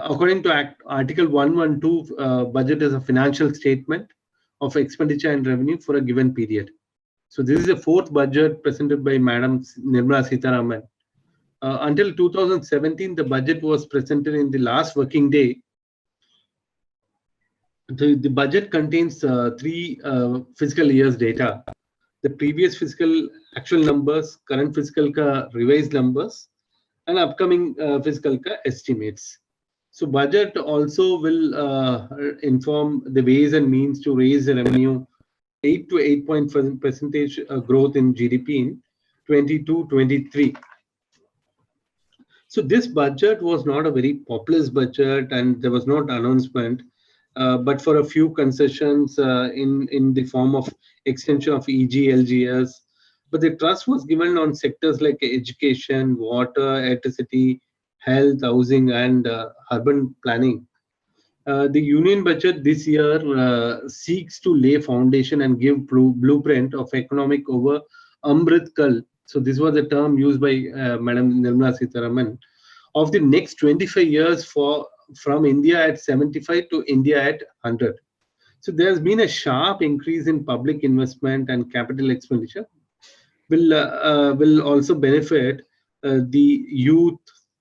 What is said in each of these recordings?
According to Article 112, budget is a financial statement of expenditure and revenue for a given period. So this is the fourth budget presented by Madam Nirmala Sitharaman. Until 2017, the budget was presented in the last working day. The budget contains three fiscal years data: the previous fiscal actual numbers, current fiscal revised numbers, and upcoming fiscal estimates. So budget also will inform the ways and means to raise the revenue 8 to 8% growth in GDP in 22-23. So this budget was not a very populist budget, and there was not announcement, but for a few concessions in the form of extension of EGLGS. But the trust was given on sectors like education, water, electricity, health, housing, and urban planning. The union budget this year seeks to lay foundation and give blueprint of economic over Amrit Kal. So this was a term used by Madam Nirmala Sitharaman, of the next 25 years from India at 75 to India at 100. So there has been a sharp increase in public investment, and capital expenditure will also benefit the youth,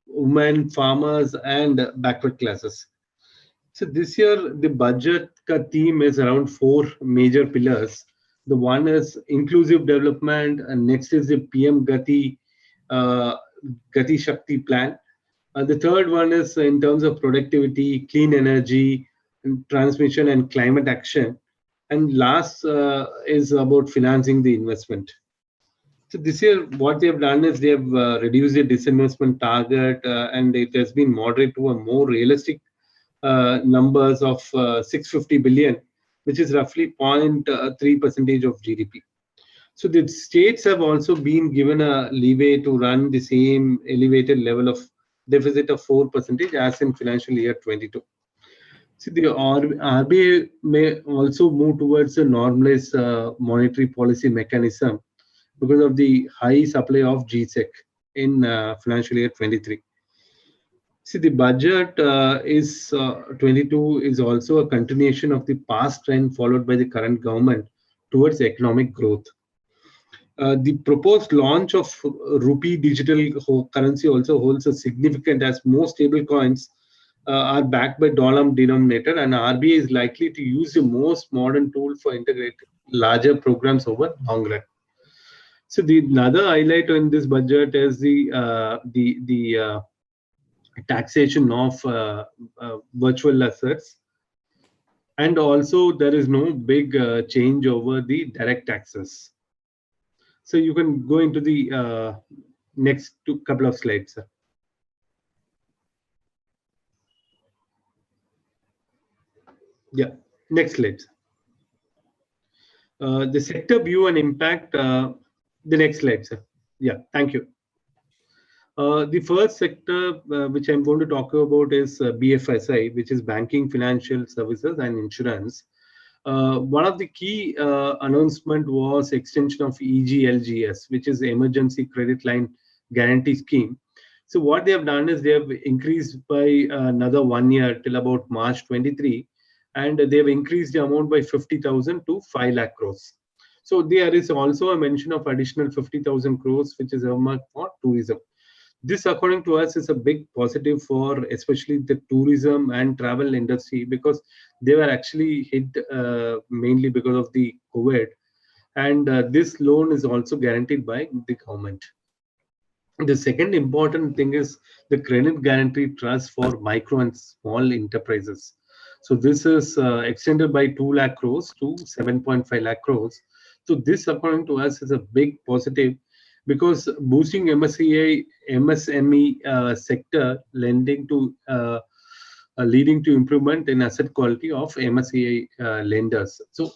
women, farmers, and backward classes. So this year, the budget theme is around four major pillars. The one is inclusive development, and next is the PM Gati Shakti plan. The third one is in terms of productivity, clean energy, and transmission, and climate action. And last is about financing the investment. So this year, what they have done is they have reduced the disinvestment target, and it has been moderate to a more realistic numbers of 650 billion, which is roughly 0.3% of GDP. So the states have also been given a leeway to run the same elevated level of deficit of 4% as in financial year 22. See, the RBI may also move towards a normalized monetary policy mechanism because of the high supply of GSEC in financial year 23. See, the budget is 22 is also a continuation of the past trend followed by the current government towards economic growth. The proposed launch of rupee digital currency also holds a significant, as most stable coins are backed by dollar denominator, and RBI is likely to use the most modern tool for integrating larger programs over long run. So the another highlight in this budget is the taxation of virtual assets, and also there is no big change over the direct taxes. So you can go into the next couple of slides, sir. Yeah, next slide. The sector view and impact. The next slide, sir. Yeah, thank you. The first sector which I'm going to talk about is BFSI, which is banking, financial services, and insurance. One of the key announcement was extension of EGLGS, which is Emergency Credit Line Guarantee Scheme. So what they have done is they have increased by another 1 year till about March 23, and they have increased the amount by 50,000 to 5 lakh crores. So there is also a mention of additional 50,000 crores, which is earmarked for tourism. This, according to us, is a big positive for especially the tourism and travel industry, because they were actually hit mainly because of the COVID. And this loan is also guaranteed by the government. The second important thing is the credit guarantee trust for micro and small enterprises. So this is extended by 2 lakh crores to 7.5 lakh crores. So this, according to us, is a big positive, because boosting MSME sector lending to leading to improvement in asset quality of MSME lenders. So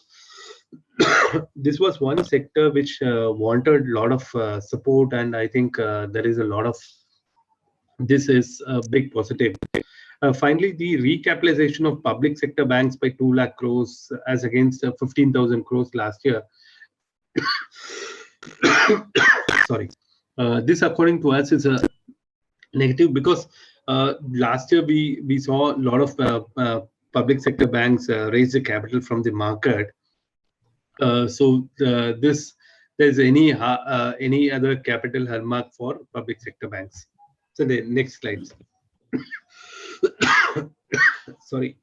this was one sector which wanted a lot of support, and I think there is a lot of this is a big positive. Finally, the recapitalization of public sector banks by 2 lakh crores as against 15,000 crores last year. Sorry. This, according to us, is a negative, because Last year, we saw a lot of public sector banks raise the capital from the market. This there's any other capital hallmark for public sector banks. So the next slides. Sorry.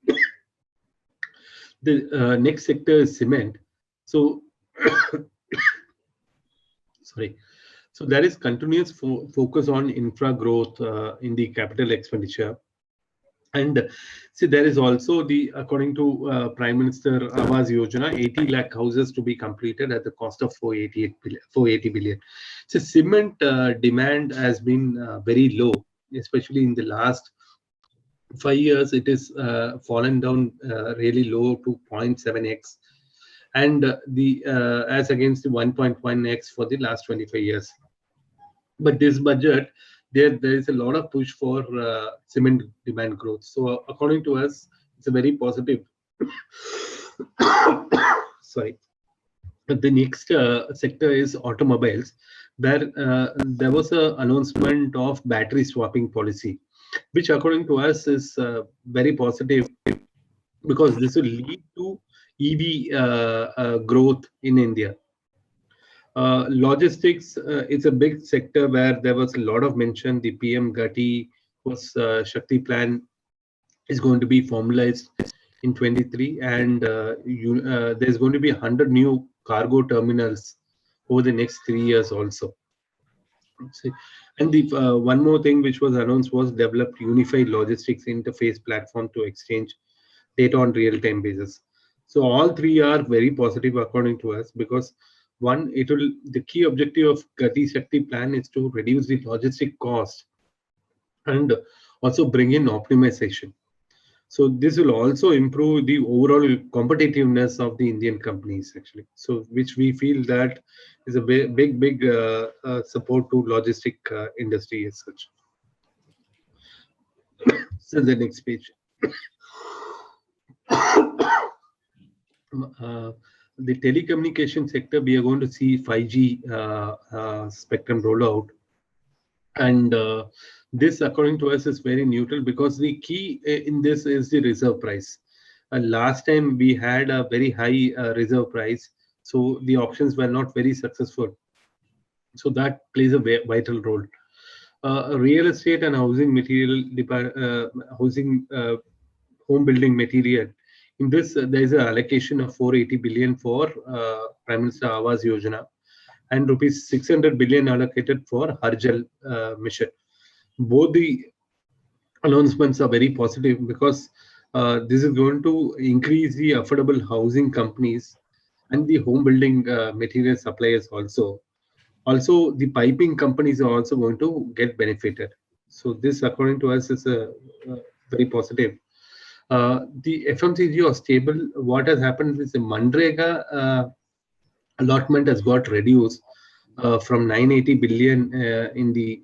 The next sector is cement. So sorry. So there is continuous focus on infra growth in the capital expenditure. And see, there is also according to Prime Minister Awas Yojana, 80 lakh houses to be completed at the cost of 480 billion. So cement demand has been very low, especially in the last 5 years. It is fallen down really low to 0.7x, and as against the 1.1x for the last 25 years. But this budget, there is a lot of push for cement demand growth. So according to us, it's a very positive. Sorry. The next sector is automobiles, where there was an announcement of battery swapping policy, which according to us is very positive, because this will lead to EV growth in India. Logistics is a big sector where there was a lot of mention. The PM Gati was Shakti plan is going to be formalized in 23, and there's going to be 100 new cargo terminals over the next 3 years also. See, and the one more thing which was announced was developed unified logistics interface platform to exchange data on real-time basis. So all three are very positive according to us, because one, the key objective of Gati Shakti plan is to reduce the logistic cost and also bring in optimization. So this will also improve the overall competitiveness of the Indian companies, actually. So which we feel that is a big support to logistic industry as such. So the next page. The telecommunication sector, we are going to see 5G spectrum rollout, and this according to us is very neutral, because the key in this is the reserve price. Last time we had a very high reserve price, so the options were not very successful, so that plays a vital role. Real estate and housing material, home building material, in this there is an allocation of 480 billion for Prime Minister Awas Yojana, and rupees 600 billion allocated for Har Jal mission. Both the announcements are very positive, because this is going to increase the affordable housing companies and the home building material suppliers also. Also, the piping companies are also going to get benefited. So this, according to us, is a very positive. The FMCG are stable. What has happened is the Manrega allotment has got reduced from 980 billion in the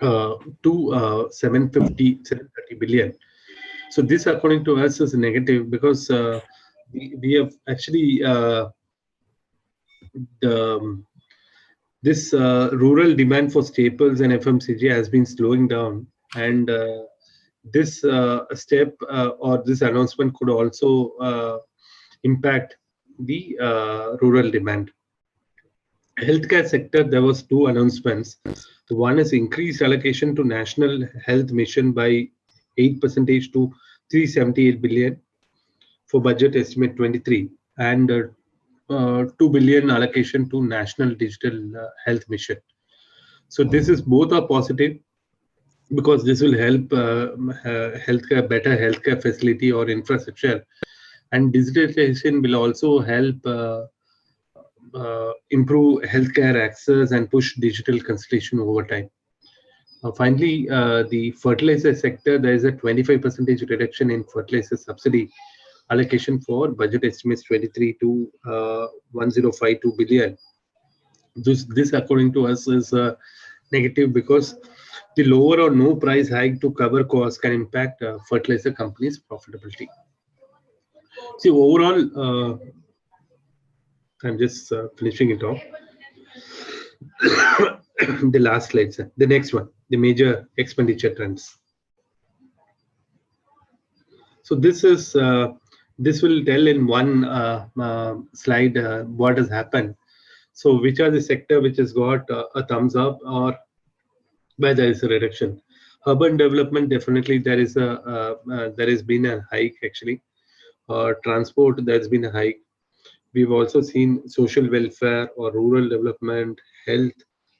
to 730 billion. So this, according to us, is negative, because we have actually this rural demand for staples and FMCG has been slowing down, and this step or this announcement could also impact the rural demand. Healthcare sector, there was two announcements. One is increased allocation to National Health Mission by 8% to 378 billion for budget estimate 23, and 2 billion allocation to National Digital Health Mission. So this is both are positive, because this will help better healthcare facility or infrastructure, and digitalization will also help improve healthcare access and push digital consultation over time. Finally, the fertilizer sector, there is a 25% reduction in fertilizer subsidy allocation for budget estimates 23 to 1052 billion. This according to us is negative, because the lower or no price hike to cover costs can impact fertilizer companies' profitability. See, overall, I'm just finishing it off. The last slide, sir. The next one, the major expenditure trends. So this will tell in one slide what has happened. So which are the sector which has got a thumbs up or where there is a reduction. Urban development, definitely there has been a hike actually. Transport, there's been a hike. We've also seen social welfare or rural development, health,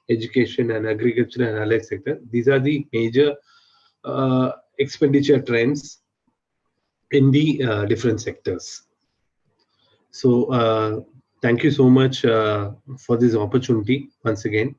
education, and agriculture and allied sector. These are the major expenditure trends in the different sectors. So thank you so much for this opportunity once again.